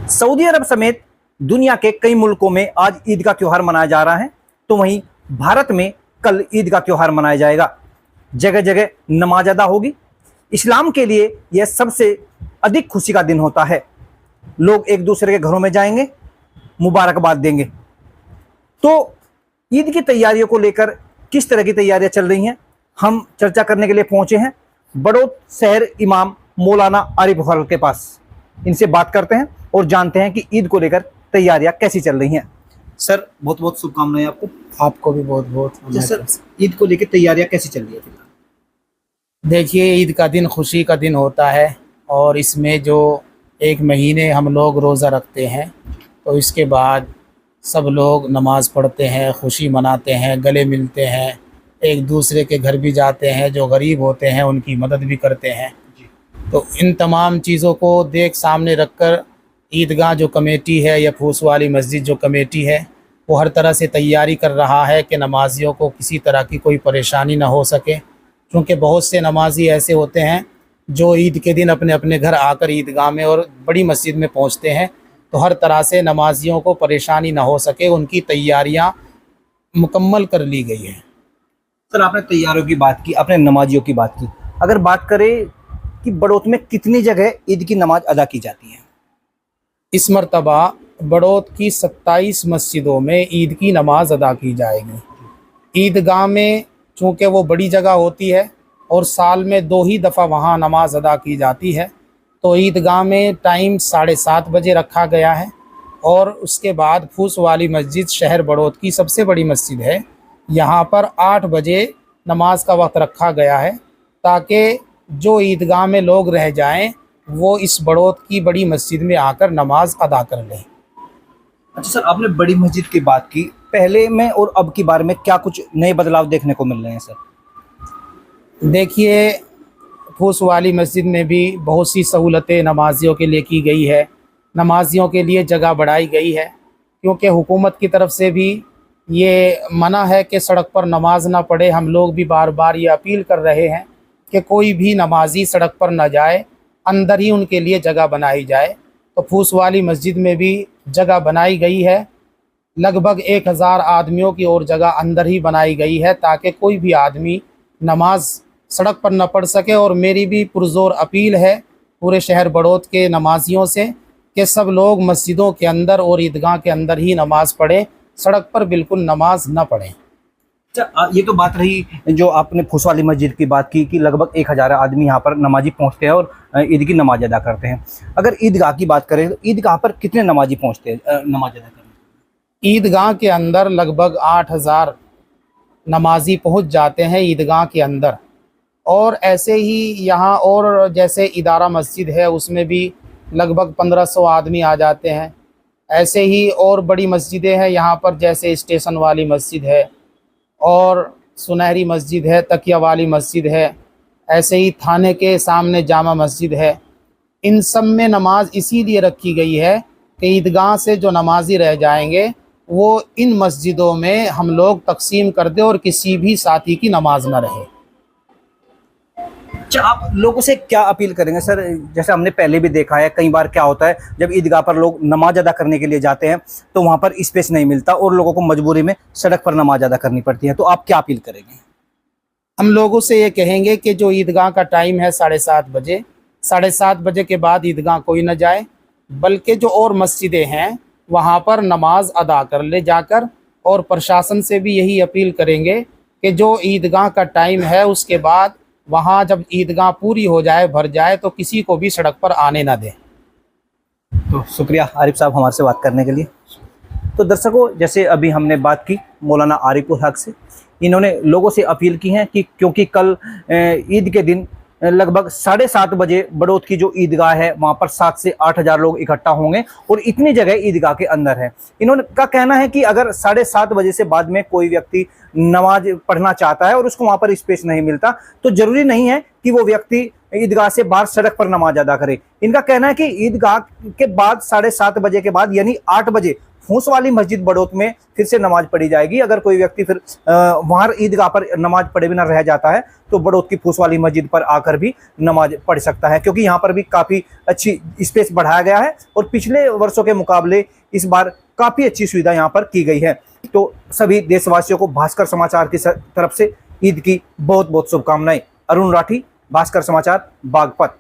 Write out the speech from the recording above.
Saudi अरब समेत दुनिया के कई मुल्कों में आज ईद का त्यौहार मनाया जा रहा है, तो वहीं भारत में कल ईद का त्यौहार मनाया जाएगा। जगह जगह नमाज अदा होगी। इस्लाम के लिए यह सबसे अधिक खुशी का दिन होता है। लोग एक दूसरे के घरों में जाएंगे, मुबारकबाद देंगे। तो ईद की तैयारियों को लेकर किस तरह की तैयारियां चल रही हैं, हम चर्चा करने के लिए पहुंचे हैं बड़ौद शहर इमाम मौलाना आरिफ खान के पास। इनसे बात करते हैं और जानते हैं कि ईद को लेकर तैयारियां कैसी चल रही हैं। सर, बहुत बहुत शुभकामनाएं आपको। आपको भी बहुत बहुत। सर, ईद को लेकर तैयारियां कैसी चल रही है फिलहाल? देखिए, ईद का दिन खुशी का दिन होता है और इसमें जो एक महीने हम लोग रोज़ा रखते हैं, तो इसके बाद सब लोग नमाज़ पढ़ते हैं, खुशी मनाते हैं, गले मिलते हैं, एक दूसरे के घर भी जाते हैं, जो गरीब होते हैं उनकी मदद भी करते हैं। तो इन तमाम चीज़ों को सामने रखकर ईदगाह जो कमेटी है या फूस वाली मस्जिद जो कमेटी है, वो हर तरह से तैयारी कर रहा है कि नमाजियों को किसी तरह की कोई परेशानी ना हो सके। क्योंकि बहुत से नमाजी ऐसे होते हैं जो ईद के दिन अपने अपने घर आकर ईदगाह में और बड़ी मस्जिद में पहुंचते हैं, तो हर तरह से नमाजियों को परेशानी ना हो सके, उनकी तैयारियां मुकम्मल कर ली गई हैं। सर, आपने तैयारियों की बात की, आपने नमाजियों की बात की। अगर बात करें कि बड़ौद में कितनी जगह ईद की नमाज अदा की जाती है? इस मरतबा बड़ौद की 27 मस्जिदों में ईद की नमाज अदा की जाएगी। ईदगाह में चूँकि वो बड़ी जगह होती है और साल में 2 ही दफ़ा वहाँ नमाज अदा की जाती है, तो ईदगाह में टाइम 7:30 बजे रखा गया है। और उसके बाद फूस वाली मस्जिद शहर बड़ौद की सबसे बड़ी मस्जिद है, यहाँ पर 8 बजे नमाज का वक्त रखा गया है, ताकि जो ईदगाह में लोग रह जाएं वो इस बड़ौद की बड़ी मस्जिद में आकर नमाज अदा कर लें। अच्छा सर, आपने बड़ी मस्जिद की बात की। पहले में और अब की बार में क्या कुछ नए बदलाव देखने को मिल रहे हैं सर? देखिए, फूस वाली मस्जिद में भी बहुत सी सहूलतें नमाजियों के लिए की गई है। नमाजियों के लिए जगह बढ़ाई गई है, क्योंकि हुकूमत की तरफ से भी ये मना है कि सड़क पर नमाज ना पढ़े। हम लोग भी बार बार ये अपील कर रहे हैं कि कोई भी नमाजी सड़क पर ना जाए, अंदर ही उनके लिए जगह बनाई जाए। तो फूस वाली मस्जिद में भी जगह बनाई गई है। लगभग 1000 आदमियों की और जगह अंदर ही बनाई गई है, ताकि कोई भी आदमी नमाज सड़क पर न पढ़ सके। और मेरी भी पुरजोर अपील है पूरे शहर बड़ौद के नमाजियों से कि सब लोग मस्जिदों के अंदर और ईदगाह के अंदर ही नमाज पढ़ें, सड़क पर बिल्कुल नमाज न पढ़ें। अच्छा, ये तो बात रही जो आपने फूस वाली मस्जिद की बात की कि लगभग 1000 आदमी यहाँ पर नमाजी पहुँचते हैं और ईद की नमाज अदा करते हैं। अगर ईदगाह की बात करें तो ईदगाह पर कितने नमाजी पहुँचते हैं नमाज अदा करने? ईदगाह के अंदर लगभग 8000 नमाजी पहुँच जाते हैं ईदगाह के अंदर। और ऐसे ही यहाँ और जैसे इदारा मस्जिद है, उसमें भी लगभग 1500 आदमी आ जाते हैं। ऐसे ही और बड़ी मस्जिदें हैं यहाँ पर, जैसे स्टेशन वाली मस्जिद है और सुनहरी मस्जिद है, तकिया वाली मस्जिद है, ऐसे ही थाने के सामने जामा मस्जिद है। इन सब में नमाज इसीलिए रखी गई है कि ईदगाह से जो नमाजी रह जाएंगे वो इन मस्जिदों में हम लोग तकसीम कर दें और किसी भी साथी की नमाज न रहे। अच्छा, आप लोगों से क्या अपील करेंगे सर? जैसे हमने पहले भी देखा है, कई बार क्या होता है जब ईदगाह पर लोग नमाज अदा करने के लिए जाते हैं तो वहाँ पर स्पेस नहीं मिलता और लोगों को मजबूरी में सड़क पर नमाज अदा करनी पड़ती है, तो आप क्या अपील करेंगे? हम लोगों से ये कहेंगे कि जो ईदगाह का टाइम है 7:30 बजे, 7:30 बजे के बाद ईदगाह कोई न जाए, बल्कि जो और मस्जिदें हैं वहाँ पर नमाज अदा कर ले जाकर। और प्रशासन से भी यही अपील करेंगे कि जो ईदगाह का टाइम है उसके बाद वहाँ जब ईदगाह पूरी हो जाए, भर जाए, तो किसी को भी सड़क पर आने ना दें। तो शुक्रिया आरिफ साहब हमारे से बात करने के लिए। तो दर्शकों, जैसे अभी हमने बात की मौलाना आरिफ हक से, इन्होंने लोगों से अपील की है कि क्योंकि कल ईद के दिन लगभग 7:30 बजे बड़ौद की जो ईदगाह है वहाँ पर 7 से 8000 लोग इकट्ठा होंगे और इतनी जगह ईदगाह के अंदर है। इन्होंने का कहना है कि अगर 7:30 बजे से बाद में कोई व्यक्ति नमाज पढ़ना चाहता है और उसको वहाँ पर स्पेस नहीं मिलता, तो जरूरी नहीं है कि वो व्यक्ति ईदगाह से बाहर सड़क पर नमाज अदा करे। इनका कहना है कि ईदगाह के बाद 7:30 बजे के बाद यानी 8 बजे फूस वाली मस्जिद बड़ौत में फिर से नमाज पढ़ी जाएगी। अगर कोई व्यक्ति फिर वहाँ ईदगाह पर नमाज पढ़े बिना रह जाता है तो बड़ौत की फूस वाली मस्जिद पर आकर भी नमाज पढ़ सकता है, क्योंकि यहाँ पर भी काफ़ी अच्छी स्पेस बढ़ाया गया है और पिछले वर्षों के मुकाबले इस बार काफ़ी अच्छी सुविधा यहाँ पर की गई है। तो सभी देशवासियों को भास्कर समाचार की तरफ से ईद की बहुत बहुत शुभकामनाएं। अरुण राठी, भास्कर समाचार, बागपत।